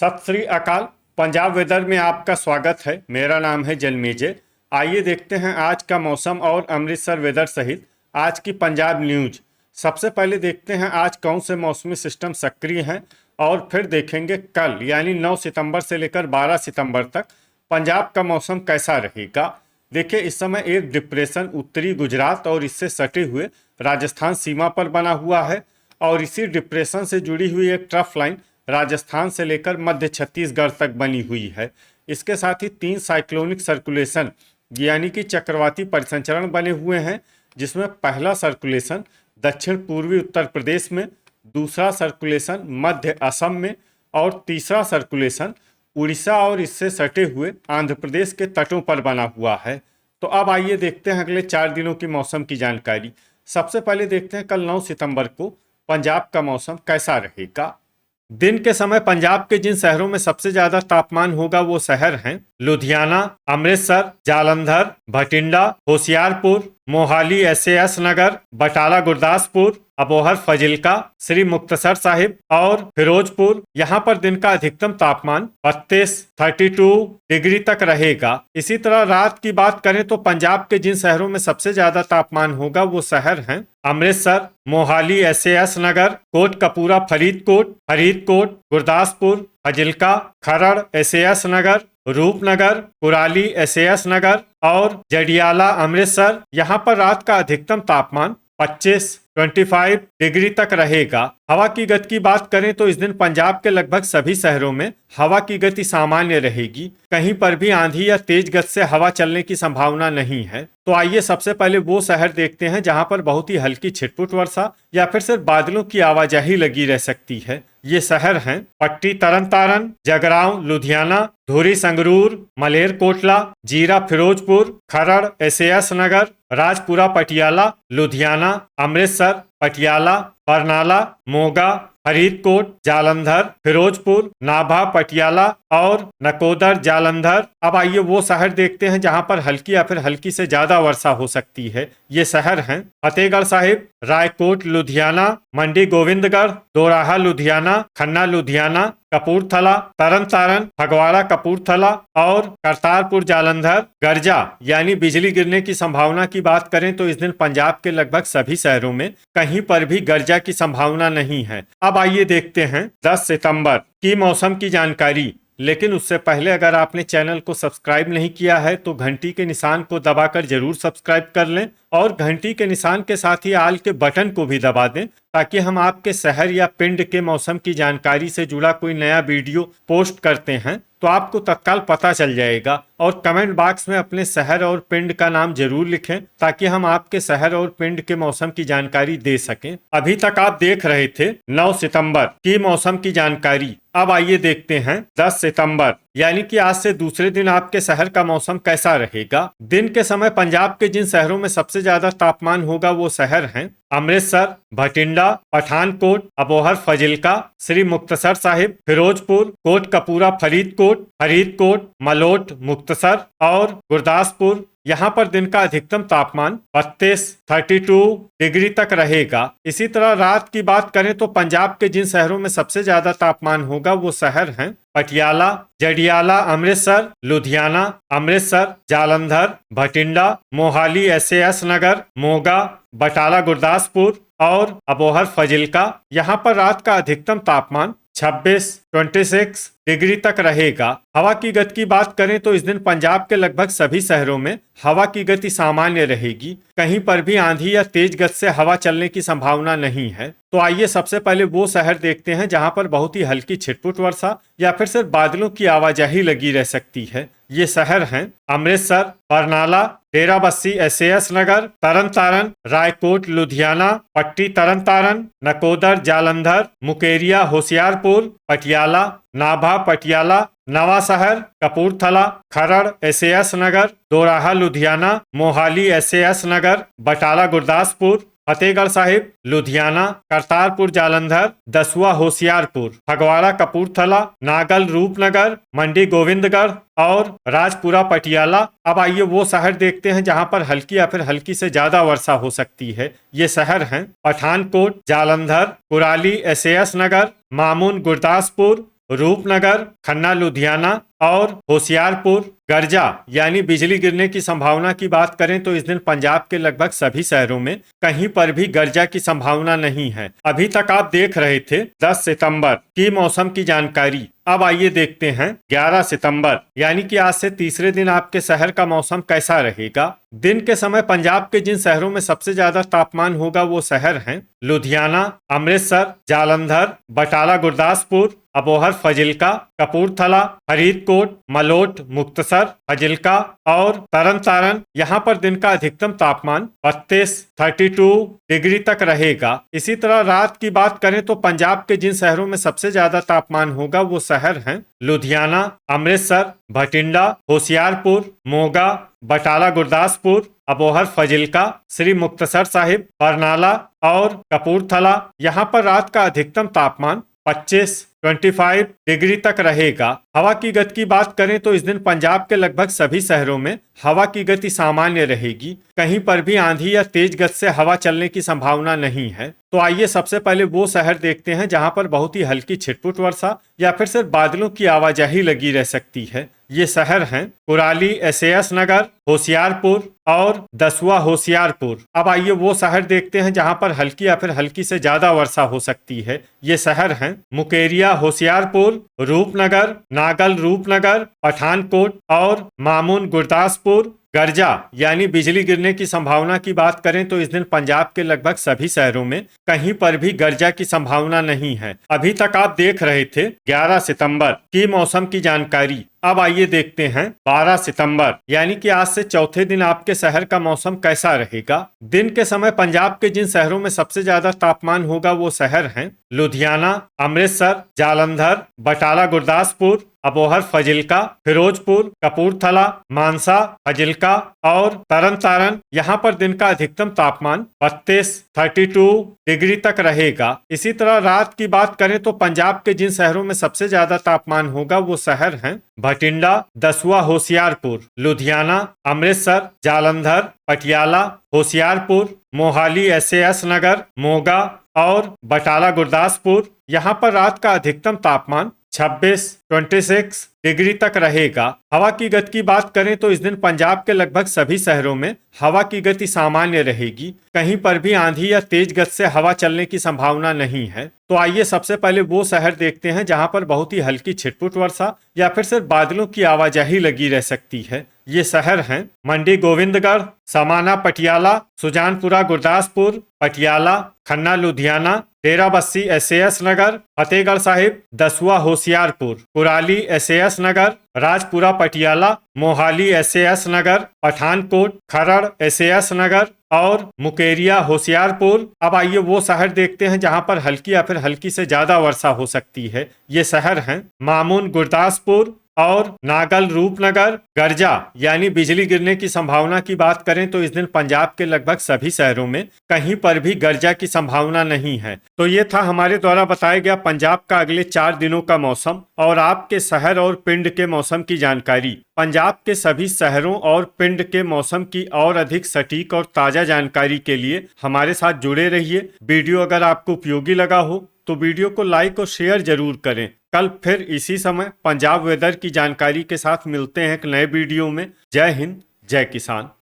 सत श्री अकाल। पंजाब वेदर में आपका स्वागत है। मेरा नाम है जलमेजे। आइए देखते हैं आज का मौसम और अमृतसर वेदर सहित आज की पंजाब न्यूज। सबसे पहले देखते हैं आज कौन से मौसमी सिस्टम सक्रिय हैं और फिर देखेंगे कल यानी 9 सितंबर से लेकर 12 सितंबर तक पंजाब का मौसम कैसा रहेगा। देखिए, इस समय एक डिप्रेशन उत्तरी गुजरात और इससे सटे हुए राजस्थान सीमा पर बना हुआ है और इसी डिप्रेशन से जुड़ी हुई एक ट्रफ लाइन राजस्थान से लेकर मध्य छत्तीसगढ़ तक बनी हुई है। इसके साथ ही 3 साइक्लोनिक सर्कुलेशन यानी कि चक्रवाती परिसंचरण बने हुए हैं, जिसमें पहला सर्कुलेशन दक्षिण पूर्वी उत्तर प्रदेश में, दूसरा सर्कुलेशन मध्य असम में और तीसरा सर्कुलेशन उड़ीसा और इससे सटे हुए आंध्र प्रदेश के तटों पर बना हुआ है। तो अब आइए देखते हैं अगले 4 दिनों की मौसम की जानकारी। सबसे पहले देखते हैं कल 9 सितंबर को पंजाब का मौसम कैसा रहेगा। दिन के समय पंजाब के जिन शहरों में सबसे ज्यादा तापमान होगा वो शहर हैं लुधियाना, अमृतसर, जालंधर, भटिंडा, होशियारपुर, मोहाली, एसएएस नगर, बटाला गुरदासपुर, अबोहर फजिल्का, श्री मुक्तसर साहिब और फिरोजपुर। यहाँ पर दिन का अधिकतम तापमान 32 डिग्री तक रहेगा। इसी तरह रात की बात करें तो पंजाब के जिन शहरों में सबसे ज्यादा तापमान होगा वो शहर हैं अमृतसर, मोहाली, एसएएस नगर, कोटकपूरा, फरीदकोट, गुरदासपुर, फजिल्का, खरड़, एसएएस नगर, रूपनगर, कुराली, एसएएस नगर और जडियाला, अमृतसर। यहाँ पर रात का अधिकतम तापमान 25 डिग्री तक रहेगा। हवा की गति की बात करें तो इस दिन पंजाब के लगभग सभी शहरों में हवा की गति सामान्य रहेगी। कहीं पर भी आंधी या तेज गति से हवा चलने की संभावना नहीं है। तो आइए सबसे पहले वो शहर देखते हैं जहां पर बहुत ही हल्की छिटपुट वर्षा या फिर सिर्फ बादलों की आवाजाही लगी रह सकती है। ये शहर हैं पट्टी तरन, जगरांव लुधियाना, धुरी संगरूर, मलेरकोटला, जीरा फिरोजपुर, खरड़, एसएएस नगर, राजपुरा पटियाला, लुधियाना, अमृतसर, पटियाला, बरनाला, मोगा, फरीदकोट, जालंधर, फिरोजपुर, नाभा, पटियाला और नकोदर, जालंधर। अब आइए वो शहर देखते हैं जहां पर हल्की या फिर हल्की से ज्यादा वर्षा हो सकती है। ये शहर हैं फतेहगढ़ साहिब, रायकोट लुधियाना, मंडी गोविंदगढ़, दोराहा लुधियाना, खन्ना लुधियाना, कपूरथला, तरन तारण, फगवाड़ा कपूरथला और करतारपुर जालंधर। गर्जा यानी बिजली गिरने की संभावना की बात करें तो इस दिन पंजाब के लगभग सभी शहरों में कहीं पर भी गर्जा की संभावना नहीं है। अब आइए देखते हैं 10 सितंबर की मौसम की जानकारी। लेकिन उससे पहले अगर आपने चैनल को सब्सक्राइब नहीं किया है तो घंटी के निशान को दबाकर जरूर सब्सक्राइब कर लें और घंटी के निशान के साथ ही आल के बटन को भी दबा दें ताकि हम आपके शहर या पिंड के मौसम की जानकारी से जुड़ा कोई नया वीडियो पोस्ट करते हैं तो आपको तत्काल पता चल जाएगा। और कमेंट बॉक्स में अपने शहर और पिंड का नाम जरूर लिखें ताकि हम आपके शहर और पिंड के मौसम की जानकारी दे सकें। अभी तक आप देख रहे थे 9 सितंबर की मौसम की जानकारी। अब आइए देखते हैं 10 सितंबर यानी कि आज से दूसरे दिन आपके शहर का मौसम कैसा रहेगा। दिन के समय पंजाब के जिन शहरों में सबसे ज्यादा तापमान होगा वो शहर हैं अमृतसर, भटिंडा, पठानकोट, अबोहर फजिल्का, श्री मुक्तसर साहिब, फिरोजपुर, कोटकपूरा, फरीदकोट, मलोट, मुक्तसर और गुरदासपुर। यहाँ पर दिन का अधिकतम तापमान 32 डिग्री तक रहेगा। इसी तरह रात की बात करें तो पंजाब के जिन शहरों में सबसे ज्यादा तापमान होगा वो शहर हैं पटियाला, जडियाला, अमृतसर, लुधियाना, अमृतसर, जालंधर, भटिंडा, मोहाली, एसएएस नगर, मोगा, बटाला गुरदासपुर और अबोहर फजिल्का। यहाँ पर रात का अधिकतम तापमान 26 डिग्री तक रहेगा। हवा की गति की बात करें तो इस दिन पंजाब के लगभग सभी शहरों में हवा की गति सामान्य रहेगी। कहीं पर भी आंधी या तेज गति से हवा चलने की संभावना नहीं है। तो आइए सबसे पहले वो शहर देखते हैं जहां पर बहुत ही हल्की छिटपुट वर्षा या फिर सिर्फ बादलों की आवाजाही लगी रह सकती है। ये शहर हैं अमृतसर, बरनाला, डेराबस्सी, एसएएस नगर, तरन तारण, रायकोट लुधियाना, पट्टी तरन तारण, नकोदर, जालंधर, मुकेरिया, होशियारपुर, पटियाला, नाभा, पटियाला, नवा शहर, कपूरथला, खरड़, एसएएस नगर, दोराहा लुधियाना, मोहाली, एसएएस नगर, बटाला गुरदासपुर, फतेहगढ़ साहिब, लुधियाना, करतारपुर जालंधर, दसुआ होशियारपुर, फगवाड़ा कपूरथला, नागल रूपनगर, मंडी गोविंदगढ़ और राजपुरा पटियाला। अब आइए वो शहर देखते हैं जहां पर हल्की या फिर हल्की से ज्यादा वर्षा हो सकती है। ये शहर हैं पठानकोट, जालंधर, कुराली, एसएएस नगर, मामून, गुरदासपुर, रूपनगर, खन्ना लुधियाना और होशियारपुर। गर्जा यानी बिजली गिरने की संभावना की बात करें तो इस दिन पंजाब के लगभग सभी शहरों में कहीं पर भी गर्जा की संभावना नहीं है। अभी तक आप देख रहे थे 10 सितंबर की मौसम की जानकारी। अब आइए देखते हैं 11 सितंबर यानी कि आज से तीसरे दिन आपके शहर का मौसम कैसा रहेगा। दिन के समय पंजाब के जिन शहरों में सबसे ज्यादा तापमान होगा वो शहर हैं लुधियाना, अमृतसर, जालंधर, बटाला गुरदासपुर, अबोहर फाजिल्का, कपूरथला, फरीदकोट, मलोट, मुक्तसर, फाजिल्का और तरन तारण। यहाँ पर दिन का अधिकतम तापमान 32 डिग्री तक रहेगा। इसी तरह रात की बात करें तो पंजाब के जिन शहरों में सबसे ज्यादा तापमान होगा वो शहर हैं लुधियाना, अमृतसर, भटिंडा, होशियारपुर, मोगा, बटाला गुरदासपुर, अबोहर फाजिल्का, श्री मुक्तसर साहिब, बरनाला और कपूरथला। यहाँ पर रात का अधिकतम तापमान 25 डिग्री तक रहेगा। हवा की गति की बात करें तो इस दिन पंजाब के लगभग सभी शहरों में हवा की गति सामान्य रहेगी। कहीं पर भी आंधी या तेज गति से हवा चलने की संभावना नहीं है। तो आइए सबसे पहले वो शहर देखते हैं जहां पर बहुत ही हल्की छिटपुट वर्षा या फिर सिर्फ बादलों की आवाजाही लगी रह सकती है। ये शहर हैं कुराली, एसएएस नगर, होशियारपुर और दसुआ होशियारपुर। अब आइए वो शहर देखते हैं जहां पर हल्की या फिर हल्की से ज्यादा वर्षा हो सकती है। ये शहर हैं मुकेरिया, होशियारपुर, रूपनगर, नागल रूपनगर, पठानकोट और मामून गुरदासपुर। गर्जा यानी बिजली गिरने की संभावना की बात करें तो इस दिन पंजाब के लगभग सभी शहरों में कहीं पर भी गर्जा की संभावना नहीं है। अभी तक आप देख रहे थे 11 सितंबर की मौसम की जानकारी। अब आइए देखते हैं 12 सितंबर यानी कि आज से चौथे दिन आपके शहर का मौसम कैसा रहेगा। दिन के समय पंजाब के जिन शहरों में सबसे ज्यादा तापमान होगा वो शहर हैं लुधियाना, अमृतसर, जालंधर, बटाला गुरदासपुर, अबोहर फाजिल्का, फिरोजपुर, कपूरथला, मानसा, फाजिल्का और तरन तारण। यहाँ पर दिन का अधिकतम तापमान 32 डिग्री तक रहेगा। इसी तरह रात की बात करें तो पंजाब के जिन शहरों में सबसे ज्यादा तापमान होगा वो शहर हैं भटिंडा, दसुआ होशियारपुर, लुधियाना, अमृतसर, जालंधर, पटियाला, होशियारपुर, मोहाली, एसएएस नगर, मोगा और बटाला गुरदासपुर। यहाँ पर रात का अधिकतम तापमान 26 डिग्री तक रहेगा। हवा की गति की बात करें तो इस दिन पंजाब के लगभग सभी शहरों में हवा की गति सामान्य रहेगी। कहीं पर भी आंधी या तेज गति से हवा चलने की संभावना नहीं है। तो आइए सबसे पहले वो शहर देखते हैं जहां पर बहुत ही हल्की छिटपुट वर्षा या फिर सिर्फ बादलों की आवाजाही लगी रह सकती है। ये शहर हैं मंडी गोविंदगढ़, समाना पटियाला, सुजानपुरा गुरदासपुर, पटियाला, खन्ना लुधियाना, डेराबस्सी एसएएस नगर, फतेहगढ़ साहिब, दसुआ होशियारपुर, कुराली एसएएस नगर, राजपुरा पटियाला, मोहाली एसएएस नगर, पठानकोट, खरड़ एसएएस नगर और मुकेरिया होशियारपुर। अब आइए वो शहर देखते हैं जहां पर हल्की या फिर हल्की से ज्यादा वर्षा हो सकती है। ये शहर हैं मामून गुरदासपुर और नागल रूपनगर। गर्जा यानी बिजली गिरने की संभावना की बात करें तो इस दिन पंजाब के लगभग सभी शहरों में कहीं पर भी गर्जा की संभावना नहीं है। तो ये था हमारे द्वारा बताया गया पंजाब का अगले 4 दिनों का मौसम और आपके शहर और पिंड के मौसम की जानकारी। पंजाब के सभी शहरों और पिंड के मौसम की और अधिक सटीक और ताजा जानकारी के लिए हमारे साथ जुड़े रहिए। वीडियो अगर आपको उपयोगी लगा हो तो वीडियो को लाइक और शेयर जरूर करें। कल फिर इसी समय पंजाब वेदर की जानकारी के साथ मिलते हैं एक नए वीडियो में। जय हिंद, जय किसान।